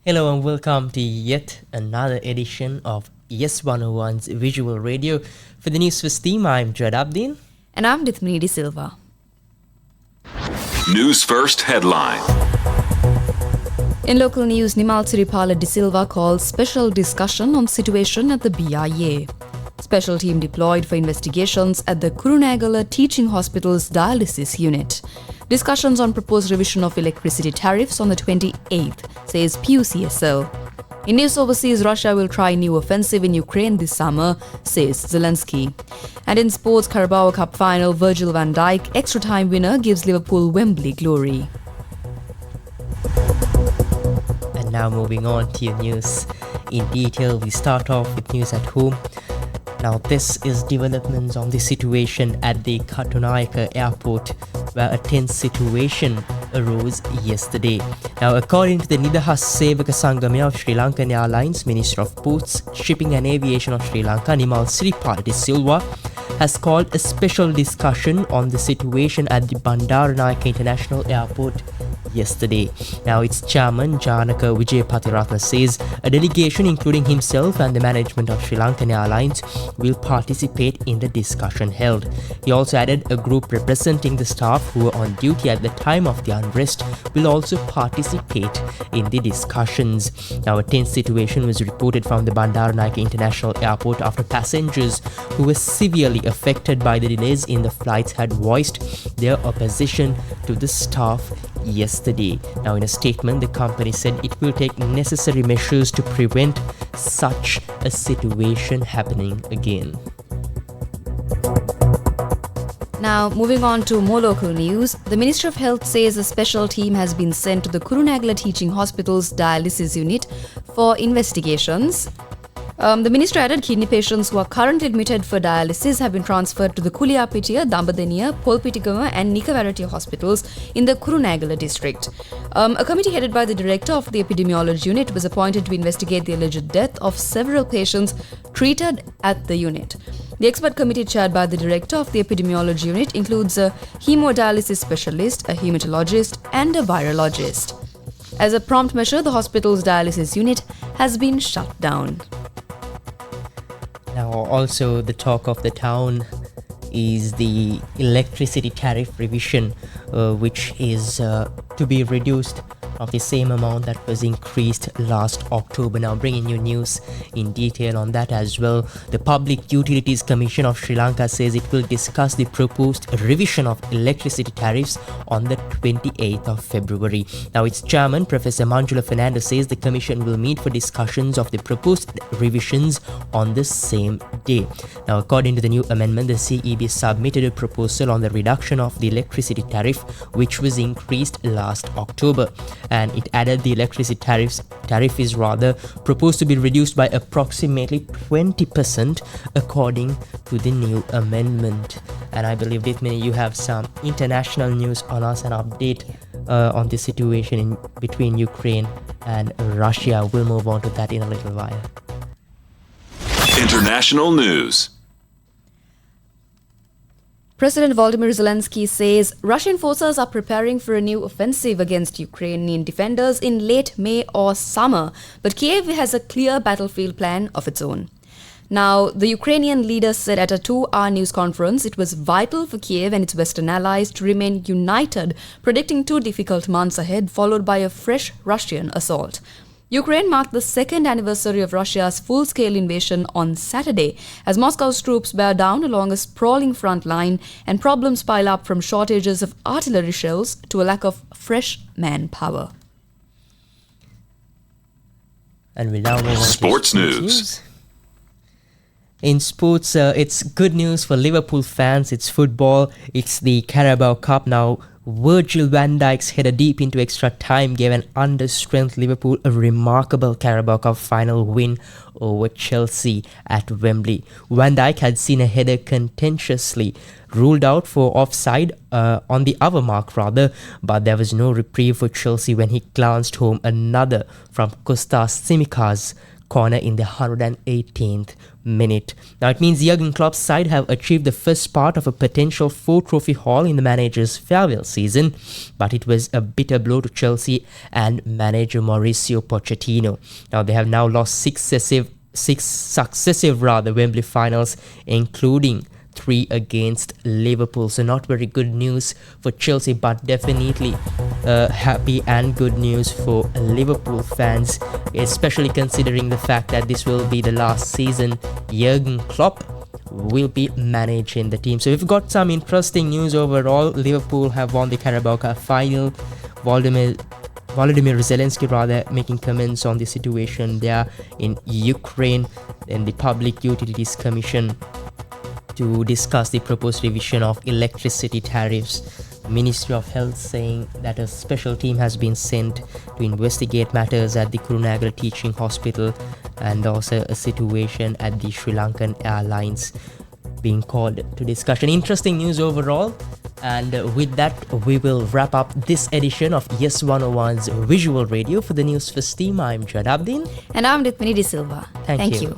Hello and welcome to yet another edition of Yes 101's Visual Radio. For the Newsfirst team, I'm Jad Abdin. And I'm Dithmini De Silva. Newsfirst headline. In local news, Nimal Siripala De Silva calls special discussion on situation at the BIA. Special team deployed for investigations at the Kurunegala Teaching Hospital's Dialysis unit. Discussions on proposed revision of electricity tariffs on the 28th, says PUCSL. In news overseas, Russia will try new offensive in Ukraine this summer, says Zelensky. And in sports, Carabao Cup final, Virgil van Dijk, extra time winner, gives Liverpool Wembley glory. And now moving on to your news in detail, we start off with news at home. Now this is developments on the situation at the Kurunegala airport, where a tense situation arose yesterday. Now according to the Nidahas Sevaka Sangamaya of Sri Lankan Airlines, Minister of Ports, Shipping and Aviation of Sri Lanka, Nimal Siripala De Silva, has called a special discussion on the situation at the Bandaranaike International Airport yesterday. Now its chairman Janaka Vijayapathiratna says a delegation including himself and the management of Sri Lankan Airlines will participate in the discussion held. He also added a group representing the staff who were on duty at the time of the unrest will also participate in the discussions. Now a tense situation was reported from the Bandaranaike International Airport after passengers who were severely affected by the delays in the flights had voiced their opposition to the staff yesterday. Now in a statement, the company said it will take necessary measures to prevent such a situation happening again. Now, moving on to more local news, the Ministry of Health says a special team has been sent to the Kurunegala Teaching Hospital's dialysis unit for investigations. The minister added kidney patients who are currently admitted for dialysis have been transferred to the Kuliyapitiya, Dambadeniya, Polpitigama and Nikavaratia hospitals in the Kurunegala district. A committee headed by the director of the epidemiology unit was appointed to investigate the alleged death of several patients treated at the unit. The expert committee chaired by the director of the epidemiology unit includes a hemodialysis specialist, a hematologist and a virologist. As a prompt measure, the hospital's dialysis unit has been shut down. Now also the talk of the town is the electricity tariff revision, which is to be reduced of the same amount that was increased last October. Now bringing you news in detail on that as well. The Public Utilities Commission of Sri Lanka says it will discuss the proposed revision of electricity tariffs on the 28th of February. Now its chairman, Professor Manjula Fernando, says the commission will meet for discussions of the proposed revisions on the same day. Now according to the new amendment, the CEB submitted a proposal on the reduction of the electricity tariff, which was increased last October. And it added the electricity tariff is rather proposed to be reduced by approximately 20% according to the new amendment. And I believe, Dithmini, you have some international news on us, an update on the situation between Ukraine and Russia. We'll move on to that in a little while. International news. President Volodymyr Zelensky says Russian forces are preparing for a new offensive against Ukrainian defenders in late May or summer, but Kiev has a clear battlefield plan of its own. Now, the Ukrainian leader said at a 2-hour news conference it was vital for Kiev and its Western allies to remain united, predicting 2 difficult months ahead, followed by a fresh Russian assault. Ukraine marked the 2nd anniversary of Russia's full-scale invasion on Saturday, as Moscow's troops bear down along a sprawling front line and problems pile up from shortages of artillery shells to a lack of fresh manpower. And we'll now move on Sports to news. In sports, it's good news for Liverpool fans. It's football. It's the Carabao Cup now. Virgil van Dijk's header deep into extra time gave an under-strength Liverpool a remarkable Carabao Cup final win over Chelsea at Wembley. Van Dijk had seen a header contentiously ruled out for offside on the other mark rather, but there was no reprieve for Chelsea when he glanced home another from Kostas Tsimikas corner in the 118th minute. Now it means Jurgen Klopp's side have achieved the first part of a potential 4-trophy haul in the manager's farewell season, but it was a bitter blow to Chelsea and manager Mauricio Pochettino. Now they have now lost six successive Wembley finals, including 3 against Liverpool. So not very good news for Chelsea, but definitely happy and good news for Liverpool fans, especially considering the fact that this will be the last season Jurgen Klopp will be managing the team. So we've got some interesting news overall. Liverpool have won the Carabao Cup final. Volodymyr Zelensky making comments on the situation there in Ukraine, and the Public Utilities Commission to discuss the proposed revision of electricity tariffs. Ministry of Health saying that a special team has been sent to investigate matters at the Kurunegala Teaching Hospital, and also a situation at the Sri Lankan Airlines being called to discussion. Interesting news overall. And with that, we will wrap up this edition of Yes 101's Visual Radio. For the Newsfirst team, I'm Jad Abdin. And I'm Ritmini De Silva. Thank you.